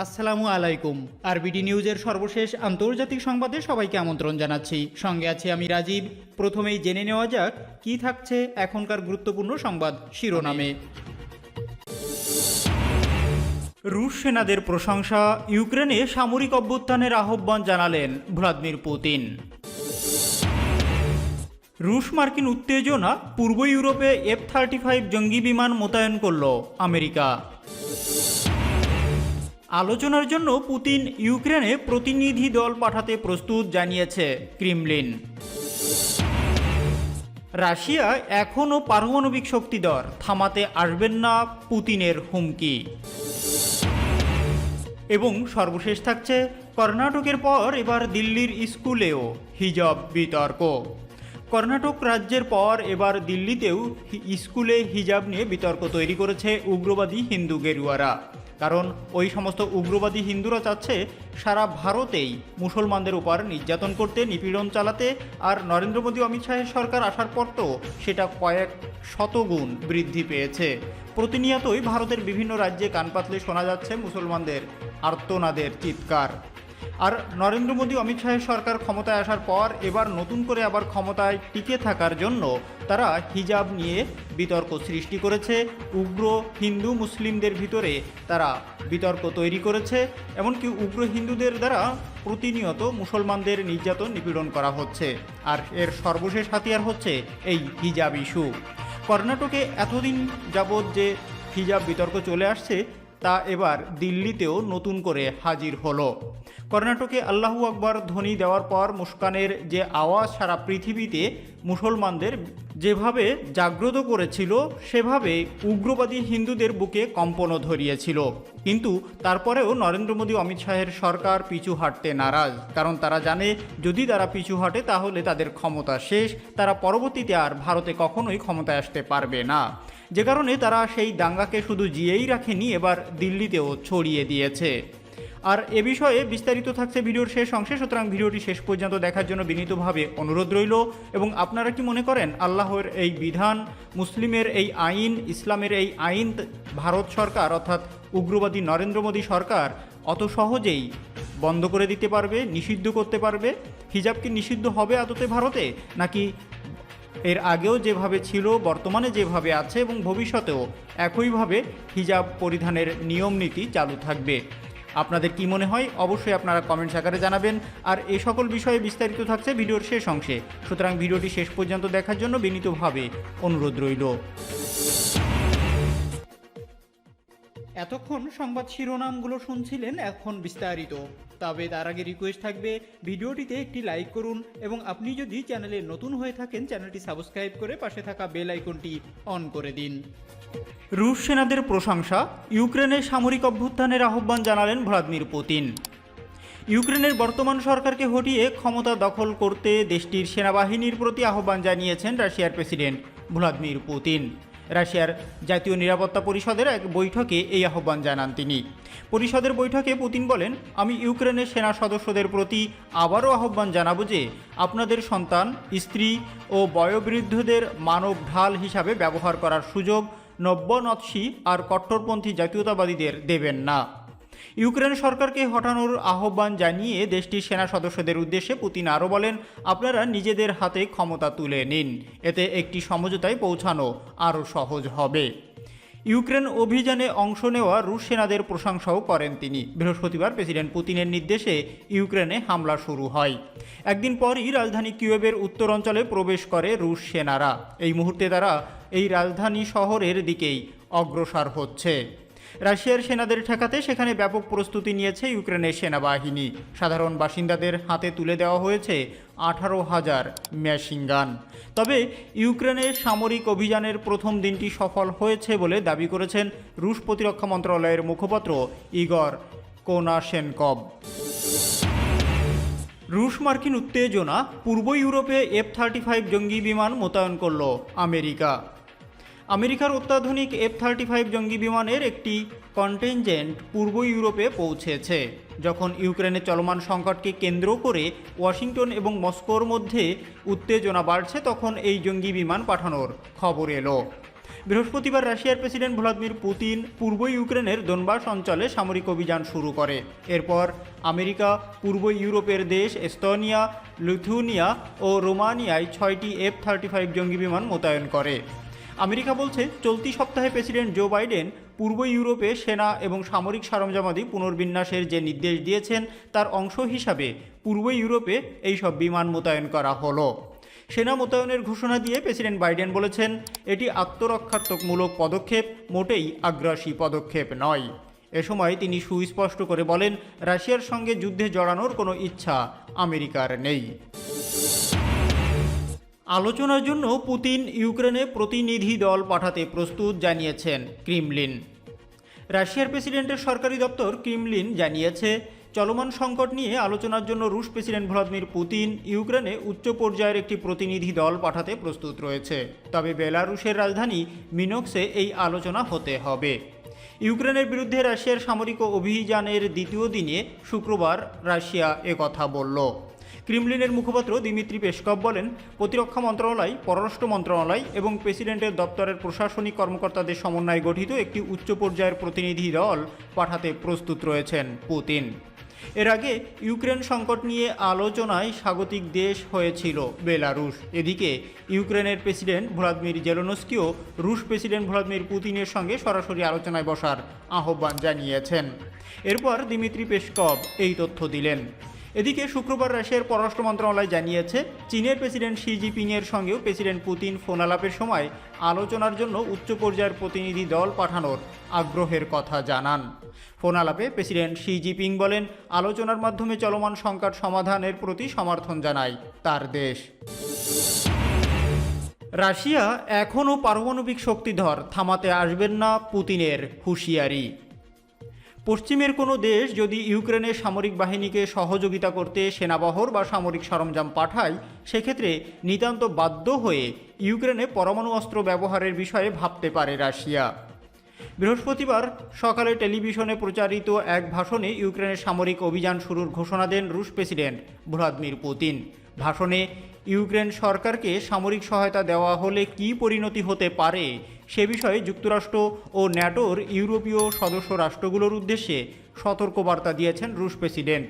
আসসালামু আলাইকুম। আরবিডি নিউজের সর্বশেষ আন্তর্জাতিক সংবাদে সবাইকে আমন্ত্রণ জানাচ্ছি। সঙ্গে আছি আমি রাজীব। প্রথমেই জেনে নেওয়া যাক কি থাকছে এখনকার গুরুত্বপূর্ণ সংবাদ শিরোনামে। রুশ সেনাদের প্রশংসা, ইউক্রেনে সামরিক অভ্যুত্থানের আহ্বান জানালেন ভ্লাদিমির পুতিন। রুশ মার্কিন উত্তেজনা, পূর্ব ইউরোপে F-35 জঙ্গি বিমান মোতায়েন করল আমেরিকা। আলোচনার জন্য পুতিন ইউক্রেনে প্রতিনিধি দল পাঠাতে প্রস্তুত জানিয়েছে ক্রেমলিন। রাশিয়া এখনও পারমাণবিক শক্তিধর, থামাতে আসবেন না পুতিনের হুমকি। এবং সর্বশেষ থাকছে কর্ণাটকের পর এবার দিল্লির স্কুলেও হিজাব বিতর্ক। কর্ণাটক রাজ্যের পর এবার দিল্লিতেও স্কুলে হিজাব নিয়ে বিতর্ক তৈরি করেছে উগ্রবাদী হিন্দু গেরুয়ারা। কারণ ওই সমস্ত উগ্রবাদী হিন্দুরা চাচ্ছে সারা ভারতেই মুসলমানদের উপর নির্যাতন করতে, নিপীড়ন চালাতে। আর নরেন্দ্র মোদী অমিত শাহের সরকার আসার পর তো সেটা কয়েক শতগুণ বৃদ্ধি পেয়েছে। প্রতিনিয়তই ভারতের বিভিন্ন রাজ্যে কান পাতলে শোনা যাচ্ছে মুসলমানদের আর্তনাদের চিৎকার। আর নরেন্দ্র মোদী অমিত শাহের সরকার ক্ষমতায় আসার পর এবার নতুন করে আবার ক্ষমতায় টিকে থাকার জন্য তারা হিজাব নিয়ে বিতর্ক সৃষ্টি করেছে। উগ্র হিন্দু মুসলিমদের ভিতরে তারা বিতর্ক তৈরি করেছে। এমনকি উগ্র হিন্দুদের দ্বারা প্রতিনিয়ত মুসলমানদের নির্যাতন নিপীড়ন করা হচ্ছে। আর এর সর্বশেষ হাতিয়ার হচ্ছে এই হিজাব ইস্যু। কর্ণাটকে এতদিন যাবৎ যে হিজাব বিতর্ক চলে আসছে তা এবার দিল্লিতেও নতুন করে হাজির হলো। কর্ণাটকে আল্লাহু আকবার ধ্বনি দেওয়ার পর মুস্কানের যে আওয়াজ সারা পৃথিবীতে মুসলমানদের যেভাবে জাগ্রত করেছিল, সেভাবে উগ্রবাদী হিন্দুদের বুকে কম্পনও ধরিয়েছিল। কিন্তু তারপরেও নরেন্দ্র মোদী অমিত শাহের সরকার পিছু হাঁটতে নারাজ। কারণ তারা জানে যদি তারা পিছু হাঁটে তাহলে তাদের ক্ষমতা শেষ, তারা পরবর্তীতে আর ভারতে কখনোই ক্ষমতায় আসতে পারবে না। যে কারণে তারা সেই দাঙ্গাকে শুধু জিয়েই রাখেনি, এবার দিল্লিতেও ছড়িয়ে দিয়েছে। আর এ বিষয়ে বিস্তারিত থাকছে ভিডিওর শেষ অংশে, সুতরাং ভিডিওটি শেষ পর্যন্ত দেখার জন্য বিনীতভাবে অনুরোধ রইল। এবং আপনারা কি মনে করেন আল্লাহর এই বিধান, মুসলিমের এই আইন, ইসলামের এই আইন ভারত সরকার অর্থাৎ উগ্রবাদী নরেন্দ্র মোদী সরকার অত সহজেই বন্ধ করে দিতে পারবে, নিষিদ্ধ করতে পারবে? হিজাব কি নিষিদ্ধ হবে আদতে ভারতে, নাকি এর আগেও যেভাবে ছিল, বর্তমানে যেভাবে আছে এবং ভবিষ্যতেও একইভাবে হিজাব পরিধানের নিয়ম নীতি চালু থাকবে? আপনাদের কি মনে হয় অবশ্যই আপনারা কমেন্টস আকারে জানাবেন। আর এই সকল বিষয়ে বিস্তারিত থাকছে ভিডিওর শেষ অংশে, সুতরাং ভিডিওটি শেষ পর্যন্ত দেখার জন্য বিনীতভাবে অনুরোধ রইল। এতক্ষণ সংবাদ শিরোনামগুলো শুনছিলেন, এখন বিস্তারিত। তবে তার আগে রিকোয়েস্ট থাকবে ভিডিওটিতে একটি লাইক করুন এবং আপনি যদি চ্যানেলে নতুন হয়ে থাকেন চ্যানেলটি সাবস্ক্রাইব করে পাশে থাকা বেল আইকনটি অন করে দিন। রুশ সেনাদের প্রশংসা, ইউক্রেনে সামরিক অভ্যুত্থানের আহ্বান জানালেন ভ্লাদিমির পুতিন। ইউক্রেনের বর্তমান সরকারকে হটিয়ে ক্ষমতা দখল করতে দেশটির সেনাবাহিনীর প্রতি আহ্বান জানিয়েছেন রাশিয়ার প্রেসিডেন্ট ভ্লাদিমির পুতিন। রাশিয়ার জাতীয় নিরাপত্তা পরিষদের এক বৈঠকে এই আহ্বান জানান তিনি। পরিষদের বৈঠকে পুতিন বলেন, আমি ইউক্রেনের সেনা সদস্যদের প্রতি আবারও আহ্বান জানাবো যে আপনাদের সন্তান, স্ত্রী ও বয়োবৃদ্ধদের মানব ঢাল হিসাবে ব্যবহার করার সুযোগ নব্যনৎসী আর কট্টরপন্থী জাতীয়তাবাদীদের দেবেন না। ইউক্রেন সরকারকে হটানোর আহ্বান জানিয়ে দেশটির সেনা সদস্যদের উদ্দেশ্যে পুতিন আরও বলেন, আপনারা নিজেদের হাতে ক্ষমতা তুলে নিন, এতে একটি সমঝোতায় পৌঁছানো আরও সহজ হবে। ইউক্রেন অভিযানে অংশ নেওয়া রুশ সেনাদের প্রশংসাও করেন তিনি। বৃহস্পতিবার প্রেসিডেন্ট পুতিনের নির্দেশে ইউক্রেনে হামলা শুরু হয়। একদিন পরই রাজধানী কিয়েভের উত্তর অঞ্চলে প্রবেশ করে রুশ সেনারা। এই মুহূর্তে তারা এই রাজধানী শহরের দিকেই অগ্রসর হচ্ছে। রাশিয়ার সেনাদের ঠেকাতে সেখানে ব্যাপক প্রস্তুতি নিয়েছে ইউক্রেনের সেনাবাহিনী। সাধারণ বাসিন্দাদের হাতে তুলে দেওয়া হয়েছে 18,000 মেশিনগান। তবে ইউক্রেনের সামরিক অভিযানের প্রথম দিনটি সফল হয়েছে বলে দাবি করেছেন রুশ প্রতিরক্ষা মন্ত্রণালয়ের মুখপাত্র ইগর কোনাশেনকভ। রুশ মার্কিন উত্তেজনা, পূর্ব ইউরোপে F-35 জঙ্গি বিমান মোতায়েন করল আমেরিকা। আমেরিকার অত্যাধুনিক F-35 জঙ্গি বিমানের একটি কন্টিনজেন্ট পূর্ব ইউরোপে পৌঁছেছে। যখন ইউক্রেনের চলমান সংকটকে কেন্দ্র করে ওয়াশিংটন এবং মস্কোর মধ্যে উত্তেজনা বাড়ছে, তখন এই জঙ্গি বিমান পাঠানোর খবর এলো। বৃহস্পতিবার রাশিয়ার প্রেসিডেন্ট ভ্লাদিমির পুতিন পূর্ব ইউক্রেনের দোনবাস অঞ্চলে সামরিক অভিযান শুরু করে। এরপর আমেরিকা পূর্ব ইউরোপের দেশ এস্তোনিয়া, লিথুয়ানিয়া ও রোমানিয়ায় 6টি F-35 জঙ্গি বিমান মোতায়েন করে। আমেরিকা বলছে, চলতি সপ্তাহে প্রেসিডেন্ট জো বাইডেন পূর্ব ইউরোপে সেনা এবং সামরিক সরঞ্জামাদি পুনর্বিন্যাসের যে নির্দেশ দিয়েছেন তার অংশ হিসাবে পূর্ব ইউরোপে এইসব বিমান মোতায়েন করা হলো। সেনা মোতায়েনের ঘোষণা দিয়ে প্রেসিডেন্ট বাইডেন বলেছেন, এটি আত্মরক্ষাত্মকমূলক পদক্ষেপ, মোটেই আগ্রাসী পদক্ষেপ নয়। এ সময় তিনি সুস্পষ্ট করে বলেন, রাশিয়ার সঙ্গে যুদ্ধে জড়ানোর কোনো ইচ্ছা আমেরিকার নেই। আলোচনার জন্য পুতিন ইউক্রেনে প্রতিনিধি দল পাঠাতে প্রস্তুত জানিয়েছেন ক্রেমলিন। রাশিয়ার প্রেসিডেন্টের সরকারি দপ্তর ক্রেমলিন জানিয়েছে, চলমান সংকট নিয়ে আলোচনার জন্য রুশ প্রেসিডেন্ট ভ্লাদিমির পুতিন ইউক্রেনে উচ্চ পর্যায়ের একটি প্রতিনিধি দল পাঠাতে প্রস্তুত রয়েছে। তবে বেলারুশের রাজধানী মিনস্কে এই আলোচনা হতে হবে। ইউক্রেনের বিরুদ্ধে রাশিয়ার সামরিক অভিযানের দ্বিতীয় দিনে শুক্রবার রাশিয়া একথা বলল। ক্রেমলিনের মুখপাত্র দিমিত্রি পেসকভ বলেন, প্রতিরক্ষা মন্ত্রণালয়, পররাষ্ট্র মন্ত্রণালয় এবং প্রেসিডেন্টের দপ্তরের প্রশাসনিক কর্মকর্তাদের সমন্বয়ে গঠিত একটি উচ্চ পর্যায়ের প্রতিনিধি দল পাঠাতে প্রস্তুত রয়েছেন পুতিন। এর আগে ইউক্রেন সংকট নিয়ে আলোচনায় স্বাগতিক দেশ হয়েছিল বেলারুশ। এদিকে ইউক্রেনের প্রেসিডেন্ট ভ্লাদিমির জেলেনস্কিও রুশ প্রেসিডেন্ট ভ্লাদিমির পুতিনের সঙ্গে সরাসরি আলোচনায় বসার আহ্বান জানিয়েছেন। এরপর দিমিত্রি পেসকভ এই তথ্য দিলেন। এদিকে শুক্রবার রাশিয়ার পররাষ্ট্র মন্ত্রণালয় জানিয়েছে, চীনের প্রেসিডেন্ট শি জিনপিংয়ের সঙ্গেও প্রেসিডেন্ট পুতিন ফোন আলাপের সময় আলোচনার জন্য উচ্চ পর্যায়ের প্রতিনিধি দল পাঠানোর আগ্রহের কথা জানান। ফোন আলাপে প্রেসিডেন্ট শি জিনপিং বলেন, আলোচনার মাধ্যমে চলমান সংকট সমাধানের প্রতি সমর্থন জানায় তার দেশ। রাশিয়া এখনও পারমাণবিক শক্তিধর, থামাতে আসবেন না পুতিনের হুঁশিয়ারি। পশ্চিমের কোনো দেশ যদি ইউক্রেনের সামরিক বাহিনীকে সহযোগিতা করতে সেনাবহর বা সামরিক সরঞ্জাম পাঠায়, সেক্ষেত্রে নিতান্ত বাধ্য হয়ে ইউক্রেনে পরমাণু অস্ত্র ব্যবহারের বিষয়ে ভাবতে পারে রাশিয়া। বৃহস্পতিবার সকালে টেলিভিশনে প্রচারিত এক ভাষণে ইউক্রেনের সামরিক অভিযান শুরুর ঘোষণা দেন রুশ প্রেসিডেন্ট ভ্লাদিমির পুতিন। ভাষণে ইউক্রেন সরকারকে সামরিক সহায়তা দেওয়া হলে কী পরিণতি হতে পারে সে বিষয়ে যুক্তরাষ্ট্র ও ন্যাটোর ইউরোপীয় সদস্য রাষ্ট্রগুলোর উদ্দেশ্যে সতর্কবার্তা দিয়েছেন রুশ প্রেসিডেন্ট।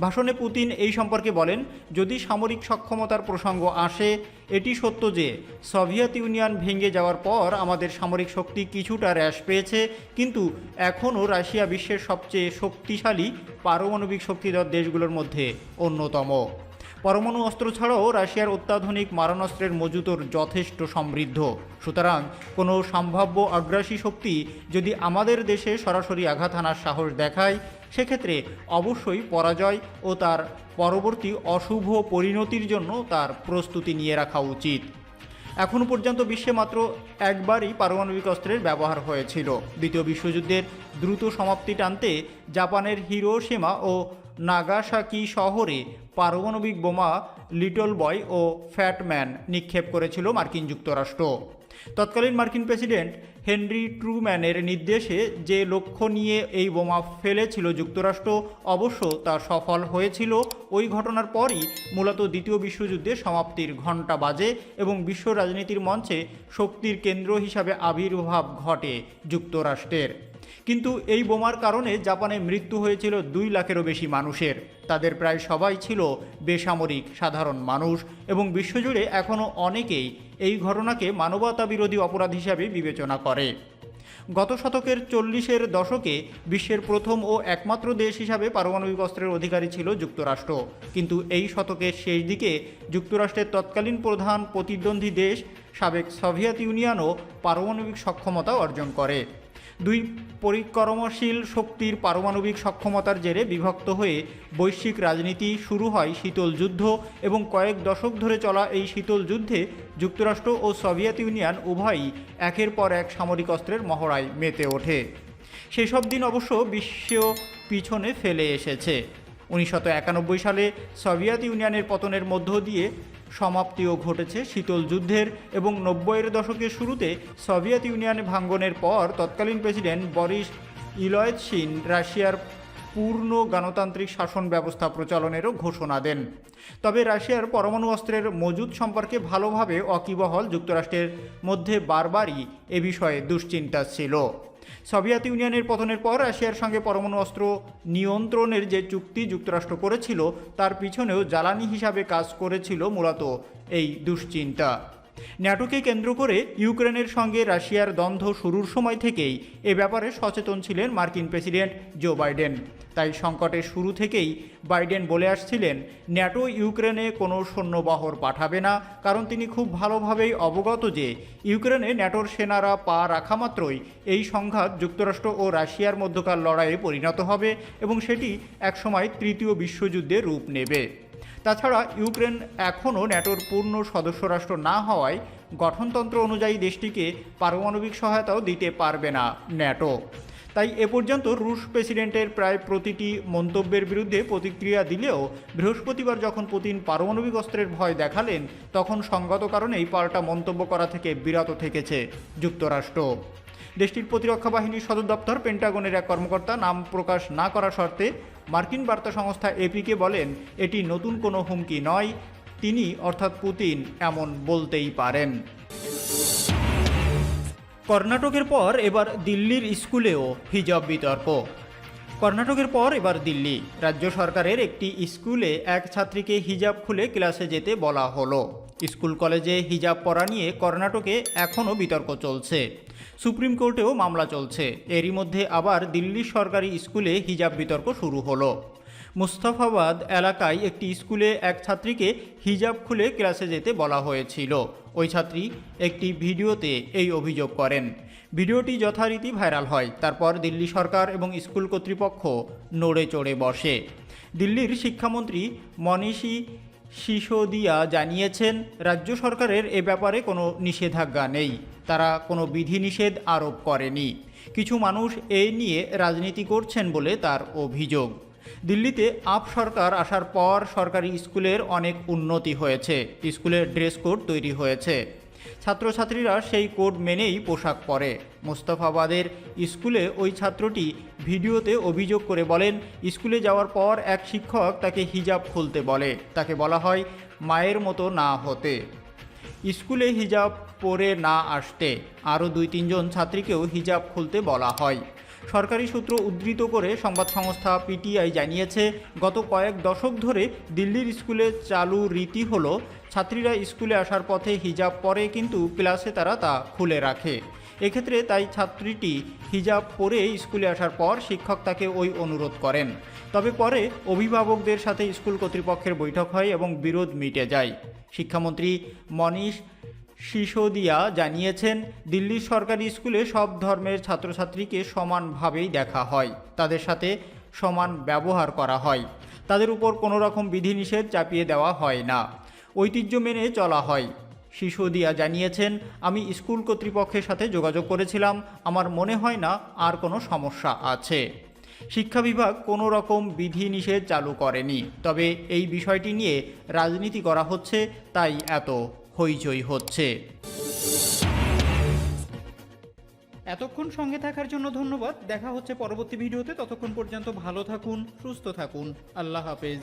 ভাষণে পুতিন এই সম্পর্কে বলেন, যদি সামরিক সক্ষমতার প্রসঙ্গ আসে, এটি সত্য যে সোভিয়েত ইউনিয়ন ভেঙে যাওয়ার পর আমাদের সামরিক শক্তি কিছুটা হ্রাস পেয়েছে, কিন্তু এখনও রাশিয়া বিশ্বের সবচেয়ে শক্তিশালী পারমাণবিক শক্তিধর দেশগুলোর মধ্যে অন্যতম। পরমাণু অস্ত্র ছাড়াও রাশিয়ার অত্যাধুনিক মারণাস্ত্রের মজুতর যথেষ্ট সমৃদ্ধ। সুতরাং কোনো সম্ভাব্য আগ্রাসী শক্তি যদি আমাদের দেশে সরাসরি আঘাত হানার সাহস দেখায়, সেক্ষেত্রে অবশ্যই পরাজয় ও তার পরবর্তী অশুভ পরিণতির জন্য তার প্রস্তুতি নিয়ে রাখা উচিত। এখনও পর্যন্ত বিশ্বে মাত্র একবারই পারমাণবিক অস্ত্রের ব্যবহার হয়েছিল। দ্বিতীয় বিশ্বযুদ্ধের দ্রুত সমাপ্তি টানতে জাপানের হিরোশিমা ও নাগাসাকি শহরে পারমাণবিক বোমা লিটল বয় ও ফ্যাট ম্যান নিক্ষেপ করেছিল মার্কিন যুক্তরাষ্ট্র। তৎকালীন মার্কিন প্রেসিডেন্ট হেনরি ট্রুম্যানের নির্দেশে যে লক্ষ্য নিয়ে এই বোমা ফেলেছিল যুক্তরাষ্ট্র, অবশ্য তা সফল হয়েছিল। ওই ঘটনার পরই মূলত দ্বিতীয় বিশ্বযুদ্ধের সমাপ্তির ঘণ্টা বাজে এবং বিশ্ব রাজনীতির মঞ্চে শক্তির কেন্দ্র হিসাবে আবির্ভাব ঘটে যুক্তরাষ্ট্রের। কিন্তু এই বোমার কারণে জাপানে মৃত্যু হয়েছিল 2 লাখেরও বেশি মানুষের। তাদের প্রায় সবাই ছিল বেসামরিক সাধারণ মানুষ এবং বিশ্বজুড়ে এখনও অনেকেই এই ঘটনাকে মানবতা বিরোধী অপরাধ হিসাবে বিবেচনা করে। গত শতকের 40-এর দশকে বিশ্বের প্রথম ও একমাত্র দেশ হিসাবে পারমাণবিক অস্ত্রের অধিকারী ছিল যুক্তরাষ্ট্র। কিন্তু এই শতকের শেষ দিকে যুক্তরাষ্ট্রের তৎকালীন প্রধান প্রতিদ্বন্দ্বী দেশ সাবেক সোভিয়েত ইউনিয়নও পারমাণবিক সক্ষমতা অর্জন করে। 2 পরিক্রমশীল শক্তির পারমাণবিক সক্ষমতার জেরে বিভক্ত হয়ে বৈশ্বিক রাজনীতি শুরু হয় শীতল যুদ্ধ এবং কয়েক দশক ধরে চলা এই শীতল যুদ্ধে যুক্তরাষ্ট্র ও সোভিয়েত ইউনিয়ন উভয়ই একের পর এক সামরিক অস্ত্রের মহড়ায় মেতে ওঠে। সেসব দিন অবশ্য বিশ্ব পিছনে ফেলে এসেছে। 1991 সালে সোভিয়েত ইউনিয়নের পতনের মধ্য দিয়ে সমাপ্তিও ঘটেছে শীতল যুদ্ধের এবং 90-এর দশকের শুরুতে সোভিয়েত ইউনিয়ন ভাঙ্গনের পর তৎকালীন প্রেসিডেন্ট বরিস ইলয়ৎসিন রাশিয়ার পূর্ণ গণতান্ত্রিক শাসন ব্যবস্থা প্রচলনেরও ঘোষণা দেন। তবে রাশিয়ার পরমাণু অস্ত্রের মজুদ সম্পর্কে ভালোভাবে ওয়াকিবহাল যুক্তরাষ্ট্রের মধ্যে বারবারই এ বিষয়ে দুশ্চিন্তা ছিল। সোভিয়েত ইউনিয়নের পতনের পর রাশিয়ার সঙ্গে পরমাণু অস্ত্র নিয়ন্ত্রণের যে চুক্তি যুক্তরাষ্ট্র করেছিল তার পিছনেও জ্বালানি হিসাবে কাজ করেছিল মূলত এই দুশ্চিন্তা। ন্যাটোকে কেন্দ্র করে ইউক্রেনের সঙ্গে রাশিয়ার দ্বন্দ্ব শুরুর সময় থেকেই এ ব্যাপারে সচেতন ছিলেন মার্কিন প্রেসিডেন্ট জো বাইডেন। তাই সংকটের শুরু থেকেই বাইডেন বলে আসছিলেন ন্যাটো ইউক্রেনে কোনো সৈন্যবহর পাঠাবে না, কারণ তিনি খুব ভালোভাবেই অবগত যে ইউক্রেনে ন্যাটোর সেনারা পা রাখা মাত্রই এই সংঘাত যুক্তরাষ্ট্র ও রাশিয়ার মধ্যকার লড়াইয়ে পরিণত হবে এবং সেটি একসময় তৃতীয় বিশ্বযুদ্ধে রূপ নেবে। তাছাড়া ইউক্রেন এখনও ন্যাটোর পূর্ণ সদস্য রাষ্ট্র না হওয়ায় গঠনতন্ত্র অনুযায়ী দেশটিকে পারমাণবিক সহায়তাও দিতে পারবে না ন্যাটো। তাই এ পর্যন্ত রুশ প্রেসিডেন্টের প্রায় প্রতিটি মন্তব্যের বিরুদ্ধে প্রতিক্রিয়া দিলেও বৃহস্পতিবার যখন পুতিন পারমাণবিক অস্ত্রের ভয় দেখালেন তখন সঙ্গত কারণেই পাল্টা মন্তব্য করা থেকে বিরত থেকেছে যুক্তরাষ্ট্র। দেশটির প্রতিরক্ষা বাহিনীর সদর দপ্তর পেন্টাগনের এক কর্মকর্তা নাম প্রকাশ না করার শর্তে মার্কিন বার্তা সংস্থা এপিকে বলেন এটি নতুন কোনো হুমকি নয়, তিনি অর্থাৎ পুতিন এমন বলতেই পারেন। কর্ণাটকের পর এবার দিল্লির স্কুলেও হিজাব বিতর্ক। কর্ণাটকের পর এবার দিল্লি রাজ্য সরকারের একটি স্কুলে এক ছাত্রীকে হিজাব খুলে ক্লাসে যেতে বলা হলো। স্কুল কলেজে হিজাব পরা নিয়ে কর্ণাটকে এখনও বিতর্ক চলছে, সুপ্রিম কোর্টেও মামলা চলছে। এরই মধ্যে আবার দিল্লির সরকারি স্কুলে হিজাব বিতর্ক শুরু হলো। মুস্তাফাবাদ এলাকায় একটি স্কুলে এক ছাত্রীকে হিজাব খুলে ক্লাসে যেতে বলা হয়েছিল। ওই ছাত্রী একটি ভিডিওতে এই অভিযোগ করেন। ভিডিওটি যথারীতি ভাইরাল হয়। তারপর দিল্লি সরকার এবং স্কুল কর্তৃপক্ষ নড়ে চড়ে বসে। দিল্লির শিক্ষামন্ত্রী মনীষী সিসোদিয়া জানিয়েছেন রাজ্য সরকারের এ ব্যাপারে কোনো নিষেধাজ্ঞা নেই, তারা কোনো বিধিনিষেধ আরোপ করেনি। কিছু মানুষ এই নিয়ে রাজনীতি করছেন বলে তার অভিযোগ। দিল্লিতে আপ সরকার আসার পর সরকারি স্কুলের অনেক উন্নতি হয়েছে, স্কুলের ড্রেস কোড তৈরি হয়েছে, ছাত্রছাত্রীরা সেই কোড মেনেই পোশাক পরে। মোস্তফাবাদের স্কুলে ওই ছাত্রটি ভিডিওতে অভিযোগ করে বলেন স্কুলে যাওয়ার পর এক শিক্ষক তাকে হিজাব খুলতে বলে, তাকে বলা হয় মায়ের মতো না হতে, স্কুলে হিজাব পরে না আসতে। আরও 2-3 জন ছাত্রীকেও হিজাব খুলতে বলা হয়। সরকারি সূত্র উদ্ধৃত করে সংবাদ সংস্থা পিটিআই জানিয়েছে গত কয়েক দশক ধরে দিল্লির স্কুলে চালু রীতি হলো ছাত্রীরা স্কুলে আসার পথে হিজাব পরে, কিন্তু ক্লাসে তারা তা খুলে রাখে। এক্ষেত্রে তাই ছাত্রীটি হিজাব পরে স্কুলে আসার পর শিক্ষক তাকে ওই অনুরোধ করেন। তবে পরে অভিভাবকদের সাথে স্কুল কর্তৃপক্ষের বৈঠক হয় এবং বিরোধ মিটে যায়। শিক্ষামন্ত্রী মনীষ সিসোদিয়া জানিয়েছেন দিল্লির সরকারি স্কুলে সব ধর্মের ছাত্রছাত্রীকে সমানভাবেই দেখা হয়, তাদের সাথে সমান ব্যবহার করা হয়, তাদের উপর কোনো রকম বিধিনিষেধ চাপিয়ে দেওয়া হয় না, ঐতিহ্য মেনে চলা হয়। সিসোদিয়া জানিয়েছেন আমি স্কুল কর্তৃপক্ষের সাথে যোগাযোগ করেছিলাম, আমার মনে হয় না আর কোনো সমস্যা আছে। শিক্ষা বিভাগ কোনো রকম বিধিনিষেধ চালু করেনি, তবে এই বিষয়টি নিয়ে রাজনীতি করা হচ্ছে, তাই এত হইচই হচ্ছে। এতক্ষণ সঙ্গে থাকার জন্য ধন্যবাদ। দেখা হচ্ছে পরবর্তী ভিডিওতে। ততক্ষণ পর্যন্ত ভালো থাকুন, সুস্থ থাকুন। আল্লাহ হাফেজ।